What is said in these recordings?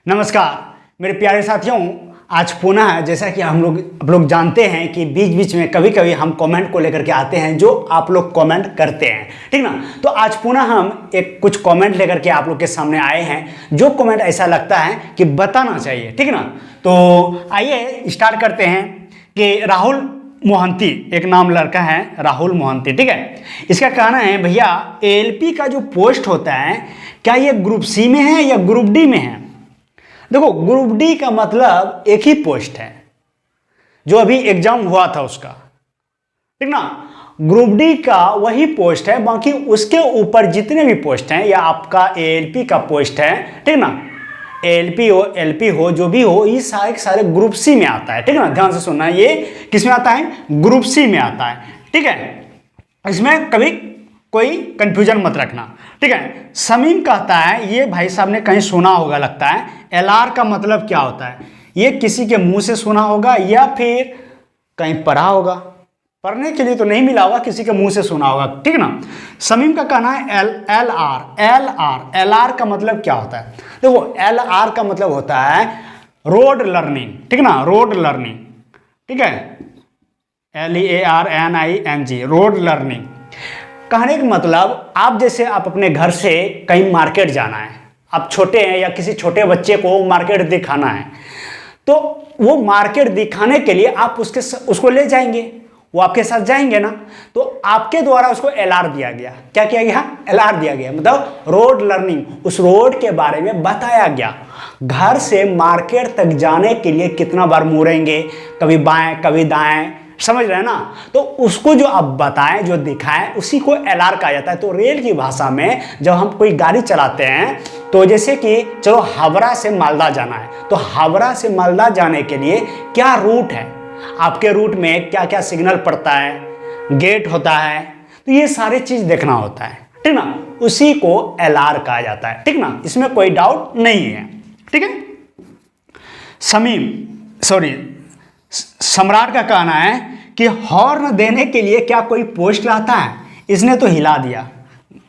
नमस्कार मेरे प्यारे साथियों, आज पुनः जैसा कि आप लोग जानते हैं कि बीच बीच में कभी कभी हम कमेंट को लेकर के आते हैं जो आप लोग कमेंट करते हैं, ठीक ना। तो आज पुनः हम एक कुछ कमेंट लेकर के आप लोग के सामने आए हैं जो कमेंट ऐसा लगता है कि बताना चाहिए, ठीक ना। तो आइए स्टार्ट करते हैं कि राहुल मोहंती, एक नाम लड़का है राहुल मोहंती, ठीक है। इसका कहना है भैया एएलपी का जो पोस्ट होता है क्या ये ग्रुप सी में है या ग्रुप डी में है। देखो ग्रुप डी का मतलब एक ही पोस्ट है जो अभी एग्जाम हुआ था उसका, ठीक ना। ग्रुप डी का वही पोस्ट है, बाकी उसके ऊपर जितने भी पोस्ट हैं या आपका एएलपी का पोस्ट है, ठीक ना। एएलपी हो एलपी हो जो भी हो, ये सारे ग्रुप सी में आता है, ठीक ना। ध्यान से सुनना, ये किस में आता है, ग्रुप सी में आता है, ठीक है। इसमें कभी कोई कंफ्यूजन मत रखना, ठीक है। समीम कहता है, ये भाई साहब ने कहीं सुना होगा लगता है, एलआर का मतलब क्या होता है। ये किसी के मुंह से सुना होगा या फिर कहीं पढ़ा होगा, पढ़ने के लिए तो नहीं मिला होगा, किसी के मुंह से सुना होगा, ठीक ना। समीम का कहना है एलआर का मतलब क्या होता है। देखो एलआर का मतलब होता है रोड लर्निंग, ठीक ना, रोड लर्निंग, ठीक है, LEARNING, रोड लर्निंग। कहने का मतलब आप जैसे आप अपने घर से कहीं मार्केट जाना है, आप छोटे हैं या किसी छोटे बच्चे को मार्केट दिखाना है, तो वो मार्केट दिखाने के लिए आप उसको ले जाएंगे, वो आपके साथ जाएंगे ना, तो आपके द्वारा उसको एलआर दिया गया। क्या किया गया, एलआर दिया गया, मतलब रोड लर्निंग, उस रोड के बारे में बताया गया। घर से मार्केट तक जाने के लिए कितना बार मुड़ेंगे, कभी बाएं कभी दाएं, समझ रहे हैं ना। तो उसको जो आप बताएं, जो दिखाएं, उसी को एलआर कहा जाता है। तो रेल की भाषा में जब हम कोई गाड़ी चलाते हैं, तो जैसे कि चलो हावड़ा से मालदा जाना है, तो हावड़ा से मालदा जाने के लिए क्या रूट है, आपके रूट में क्या क्या सिग्नल पड़ता है, गेट होता है, तो ये सारी चीज देखना होता है, ठीक ना। उसी को एलआर कहा जाता है, ठीक ना, इसमें कोई डाउट नहीं है, ठीक है। सम्राट का कहना है कि हॉर्न देने के लिए क्या कोई पोस्ट रहता है। इसने तो हिला दिया,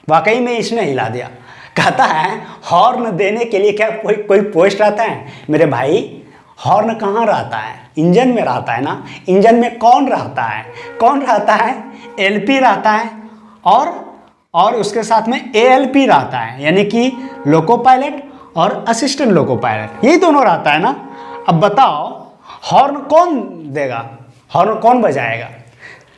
वाकई में इसने हिला दिया। कहता है हॉर्न देने के लिए क्या कोई पोस्ट रहता है। मेरे भाई हॉर्न कहाँ रहता है, इंजन में रहता है ना। इंजन में कौन रहता है, कौन रहता है, एलपी रहता है और उसके साथ में एएलपी रहता है, यानी कि लोको पायलट और असिस्टेंट लोको पायलट, यही दोनों रहता है ना। अब बताओ हॉर्न कौन देगा, हॉर्न कौन बजाएगा।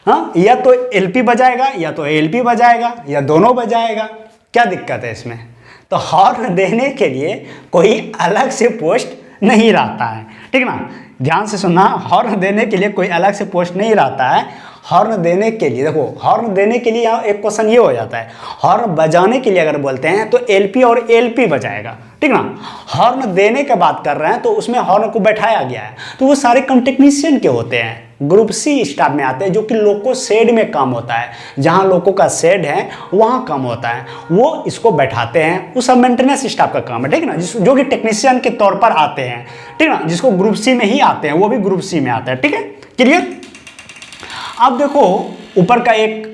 हाँ, या तो एलपी बजाएगा या तो एएलपी बजाएगा या दोनों बजाएगा, क्या दिक्कत है इसमें। तो हॉर्न देने के लिए कोई अलग से पोस्ट नहीं रहता है, ठीक ना। ध्यान से सुनना, हॉर्न देने के लिए कोई अलग से पोस्ट नहीं रहता है। हॉर्न देने के लिए, देखो हॉर्न देने के लिए यहाँ एक क्वेश्चन ये हो जाता है, हॉर्न बजाने के लिए अगर बोलते हैं तो एलपी और एलपी बजाएगा, ठीक ना। हॉर्न देने की बात कर रहे हैं तो उसमें हॉर्न को बैठाया गया है, तो वो सारे कम टेक्नीशियन के होते हैं, ग्रुप सी स्टाफ में आते हैं, जो कि लोको शेड में काम होता है। जहां लोको का शेड है वहां काम होता है, वो इसको बैठाते हैं, वो सब मेंटेनेंस स्टाफ का काम है, ठीक ना, जो कि टेक्नीशियन के तौर पर आते हैं, ठीक ना, जिसको ग्रुप सी में ही आते हैं, वो भी ग्रुप सी में आते हैं, ठीक है, क्लियर। अब देखो ऊपर का एक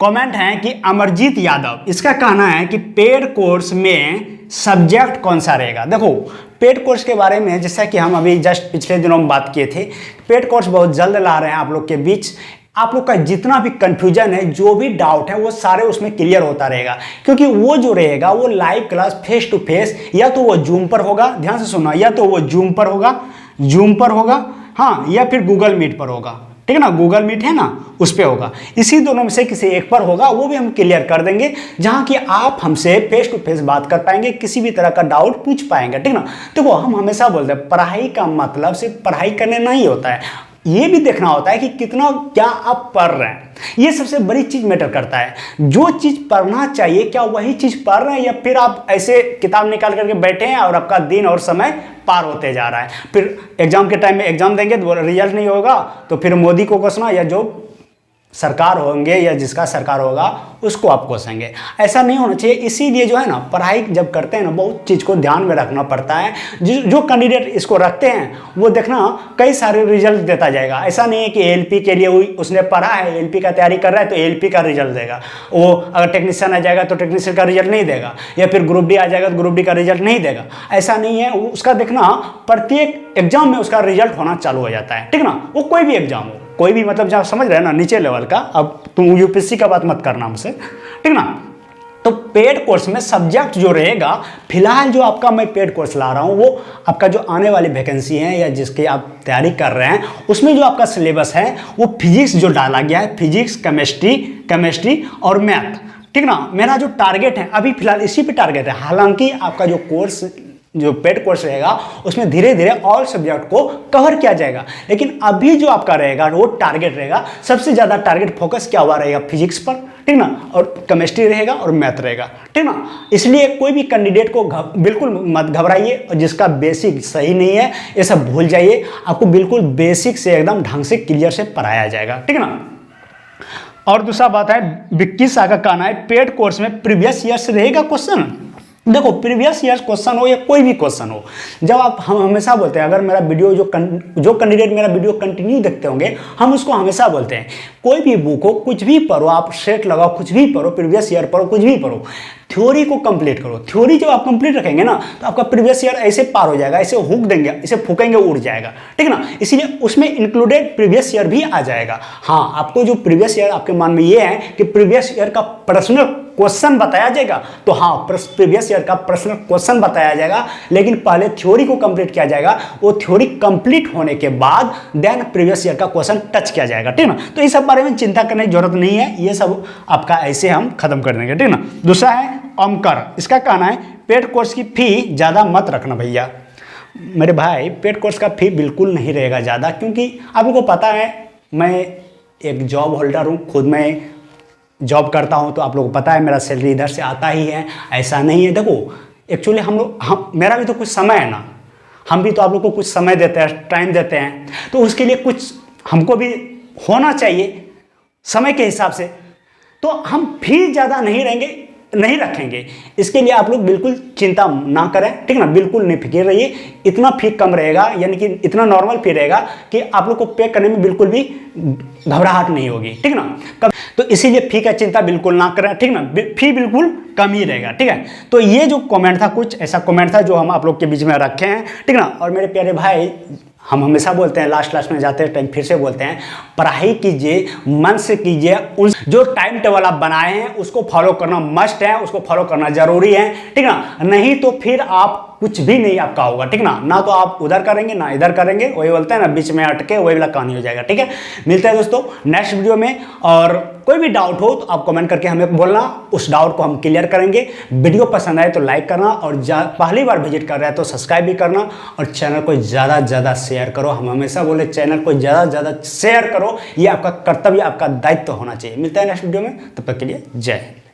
कमेंट है कि अमरजीत यादव, इसका कहना है कि पेड कोर्स में सब्जेक्ट कौन सा रहेगा। देखो पेड कोर्स के बारे में जैसा कि हम अभी जस्ट पिछले दिनों में बात किए थे, पेड कोर्स बहुत जल्द ला रहे हैं आप लोग के बीच। आप लोग का जितना भी कंफ्यूजन है, जो भी डाउट है, वो सारे उसमें क्लियर होता रहेगा, क्योंकि वो जो रहेगा वो live class face to face, या तो वो जूम पर होगा, ध्यान से सुनना, या तो वो जूम पर होगा, हाँ, या फिर गूगल मीट पर होगा, ठीक है ना। गूगल मीट है ना, उस पर होगा। इसी दोनों में से किसी एक पर होगा, वो भी हम क्लियर कर देंगे, जहां कि आप हमसे फेस टू फेस बात कर पाएंगे, किसी भी तरह का डाउट पूछ पाएंगे, ठीक ना। देखो हम हमेशा बोलते हैं पढ़ाई का मतलब सिर्फ पढ़ाई करने नहीं होता है, ये भी देखना होता है कि कितना क्या आप पढ़ रहे हैं। ये सबसे बड़ी चीज मैटर करता है। जो चीज पढ़ना चाहिए क्या वही चीज पढ़ रहे हैं, या फिर आप ऐसे किताब निकाल करके बैठे हैं और आपका दिन और समय पार होते जा रहा है। फिर एग्जाम के टाइम में एग्जाम देंगे तो रिजल्ट नहीं होगा, तो फिर मोदी को कोसना या जो सरकार होंगे या जिसका सरकार होगा उसको आप कोसेंगे। ऐसा नहीं होना चाहिए। इसीलिए जो है ना, पढ़ाई जब करते हैं ना, बहुत चीज़ को ध्यान में रखना पड़ता है। जो कैंडिडेट इसको रखते हैं वो देखना कई सारे रिजल्ट देता जाएगा। ऐसा नहीं है कि एएलपी के लिए उसने पढ़ा है, एएलपी का तैयारी कर रहा है तो एएलपी का रिजल्ट देगा। वो अगर टेक्नीशियन आ जाएगा तो टेक्नीशियन का रिजल्ट नहीं देगा, या फिर ग्रुप डी आ जाएगा तो ग्रुप डी का रिजल्ट नहीं देगा। ऐसा नहीं है। उसका देखना प्रत्येक एग्जाम में उसका रिजल्ट होना चालू हो जाता है, ठीक ना। वो कोई भी एग्जाम हो, कोई भी, मतलब जहाँ समझ रहे हैं ना, नीचे लेवल का। अब तुम यूपीएससी का बात मत करना हमसे, ठीक ना। तो पेड कोर्स में सब्जेक्ट जो रहेगा, फिलहाल जो आपका मैं पेड कोर्स ला रहा हूँ वो आपका जो आने वाली वैकेंसी है या जिसकी आप तैयारी कर रहे हैं, उसमें जो आपका सिलेबस है वो फिजिक्स जो डाला गया है, फिजिक्स, केमिस्ट्री और मैथ, ठीक ना। मेरा जो टारगेट है अभी फिलहाल इसी पे टारगेट है। हालांकि आपका जो कोर्स, जो पेड कोर्स रहेगा उसमें धीरे धीरे ऑल सब्जेक्ट को कवर किया जाएगा, लेकिन अभी जो आपका रहेगा वो टारगेट रहेगा, सबसे ज़्यादा टारगेट फोकस क्या हुआ रहेगा, फिजिक्स पर, ठीक ना, और केमिस्ट्री रहेगा और मैथ रहेगा, ठीक ना। इसलिए कोई भी कैंडिडेट को बिल्कुल मत घबराइए, और जिसका बेसिक सही नहीं है ये सब भूल जाइए। आपको बिल्कुल बेसिक से एकदम ढंग से क्लियर से पढ़ाया जाएगा, ठीक ना। और दूसरा बात है, विक्की शाह का कहना है पेड कोर्स में प्रीवियस ईयर से रहेगा क्वेश्चन। देखो, प्रीवियस ईयर क्वेश्चन हो या कोई भी क्वेश्चन हो, जब आप, हम हमेशा बोलते हैं, अगर मेरा वीडियो जो कैंडिडेट मेरा वीडियो कंटिन्यू देखते होंगे, हम उसको हमेशा बोलते हैं कोई भी बुक हो, कुछ भी पढ़ो, आप सेट लगाओ, कुछ भी पढ़ो, प्रीवियस ईयर पढ़ो, कुछ भी पढ़ो, थ्योरी को कंप्लीट करो। थ्योरी जब आप कंप्लीट रखेंगे ना तो आपका प्रीवियस ईयर ऐसे पार हो जाएगा, ऐसे हुक देंगे, इसे फूकेंगे उड़ जाएगा, ठीक ना। इसीलिए उसमें इंक्लूडेड प्रीवियस ईयर भी आ जाएगा। हाँ, आपको जो प्रीवियस ईयर, आपके मन में ये है कि प्रीवियस ईयर का पर्सनल क्वेश्चन बताया जाएगा, तो हाँ, प्रीवियस ईयर का पर्सनल क्वेश्चन बताया जाएगा, लेकिन पहले थ्योरी को कंप्लीट किया जाएगा। वो थ्योरी कंप्लीट होने के बाद देन प्रीवियस ईयर का क्वेश्चन टच किया जाएगा, ठीक ना। तो इस सब बारे में चिंता करने की जरूरत नहीं है, ये सब आपका ऐसे हम खत्म कर देंगे, ठीक ना। दूसरा है ओमकर, इसका कहना है पेड कोर्स की फी ज़्यादा मत रखना भैया। मेरे भाई, पेड कोर्स का फी बिल्कुल नहीं रहेगा ज़्यादा, क्योंकि आप लोगों को पता है मैं एक जॉब होल्डर हूँ, खुद मैं जॉब करता हूँ, तो आप लोगों को पता है मेरा सैलरी इधर से आता ही है। ऐसा नहीं है, देखो एक्चुअली हम मेरा भी तो कुछ समय है ना, हम भी तो आप लोग को कुछ समय देते हैं, टाइम देते हैं, तो उसके लिए कुछ हमको भी होना चाहिए समय के हिसाब से। तो हम फी ज़्यादा नहीं रखेंगे, इसके लिए आप लोग बिल्कुल चिंता ना करें, ठीक ना। बिल्कुल नहीं फिक्र रहिए, इतना फी कम रहेगा, यानी कि इतना नॉर्मल फी रहेगा कि आप लोग को पे करने में बिल्कुल भी घबराहट नहीं होगी, ठीक ना। तो इसीलिए फी का चिंता बिल्कुल ना करें, ठीक ना। फी बिल्कुल कम ही रहेगा, ठीक है। तो ये जो कमेंट था, कुछ ऐसा कमेंट था जो हम आप लोग के बीच में रखे हैं, ठीक ना। और मेरे प्यारे भाई, हम हमेशा बोलते हैं, लास्ट में जाते हैं टाइम फिर से बोलते हैं, पढ़ाई कीजिए, मन से कीजिए, उन जो टाइम टेबल आप बनाए हैं उसको फॉलो करना मस्ट है, उसको फॉलो करना जरूरी है, ठीक ना। नहीं तो फिर आप कुछ भी नहीं आपका होगा, ठीक ना तो आप उधर करेंगे ना इधर करेंगे, वही बोलते हैं ना, बीच में अटके वही वाला कहानी हो जाएगा, ठीक है। मिलते हैं दोस्तों नेक्स्ट वीडियो में, और कोई भी डाउट हो तो आप कमेंट करके हमें बोलना, उस डाउट को हम क्लियर करेंगे। वीडियो पसंद आए तो लाइक करना, और पहली बार विजिट कर रहे हैं तो सब्सक्राइब भी करना, और चैनल को ज़्यादा से ज़्यादा शेयर करो। हम हमेशा बोले चैनल को ज़्यादा से ज़्यादा शेयर करो, ये आपका कर्तव्य, आपका दायित्व होना चाहिए। मिलता है नेक्स्ट वीडियो में, तब तक के लिए जय हिंद।